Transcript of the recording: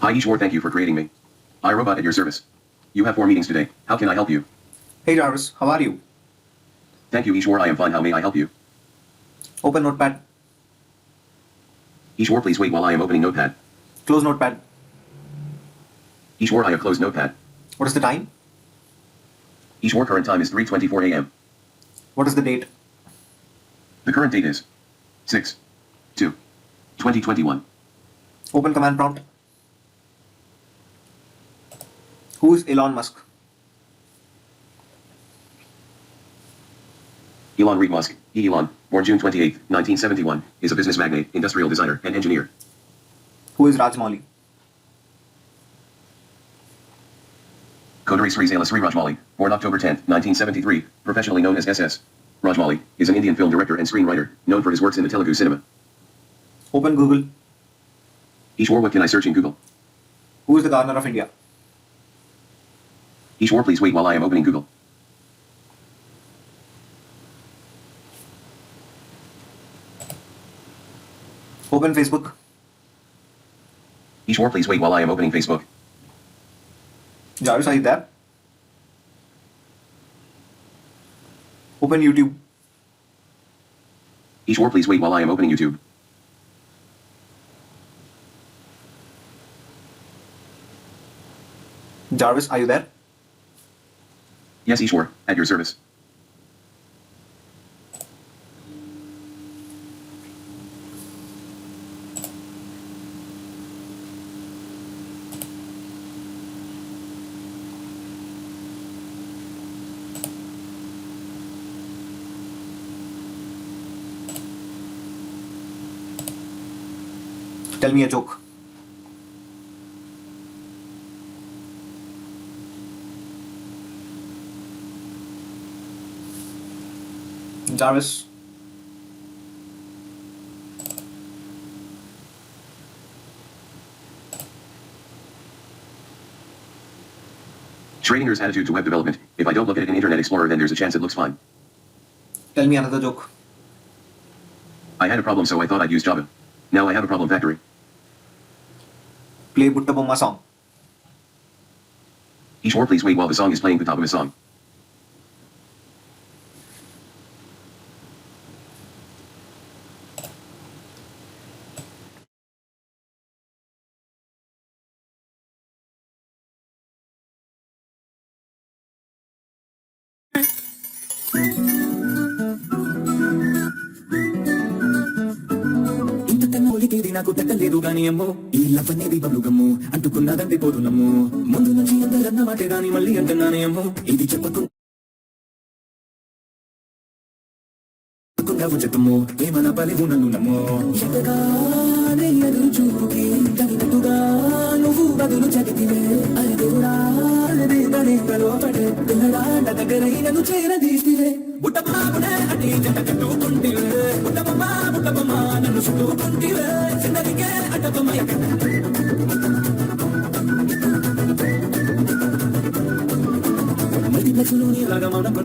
Hi Ishwar, thank you for creating me. iRobot at your service. You have 4 meetings today. How can I help you? Hey Jarvis, how are you? Thank you Ishwar, I am fine. How may I help you? Open Notepad. Ishwar, please wait while I am opening Notepad. Close Notepad. Ishwar, I have closed Notepad. What is the time? Ishwar, current time is 3:24 a.m. What is the date? The current date is 6/2/2021. Open command prompt. Who is Elon Musk? Elon Reed Musk, Elon, born June 28, 1971, is a business magnate, industrial designer, and engineer. Who is Rajmouli? Kodari Sri Sri Rajmouli, born October 10, 1973, professionally known as SS. Rajmouli is an Indian film director and screenwriter, known for his works in the Telugu cinema. Open Google. Ishwar, what can I search in Google? Who is the governor of India? Ishwar, please wait while I am opening Google. Open Facebook. Ishwar, please wait while I am opening Facebook. Jarvis, are you there? Open YouTube. Ishwar, please wait while I am opening YouTube. Jarvis, are you there? Yes Ishwar, at your service. Tell me a joke. Jarvis. Schrodinger's attitude to web development. If I don't look at it in Internet Explorer, then there's a chance it looks fine. Tell me another joke. I had a problem, so I thought I'd use Java. Now I have a problem factory. Play Butta Bomma song. Ishwar, please wait while the song is playing the top of the song. నాకు తగ్గలేదు గాని అమ్మో ఈ love అనేది బలుగమ్ము అంటుకున్నదంటే పోదునమ్ము ముందు నుంచి అందరన్న మాటే గాని మళ్ళీ అంటున్నానే అమ్మో ఇది చెప్పకుండా చెప్పము ప్రేమన బలి నన్ను నమ్మో ఎంతగానే ఎదురు చూపుకి తగినట్టుగా నువ్వు బదులు చదివివే అది దేవుడా లోపడే పిల్లడా నా దగ్గర నన్ను చేరదీసివే బుట్టమానే అన్ని జంట కట్టుకుంటివే బుట్టమమ్మా నన్ను చుట్టుకుంటివే చిన్నదికే అడ్డబొమ్మ మల్టీప్లెక్స్ లోని లాగా మౌనం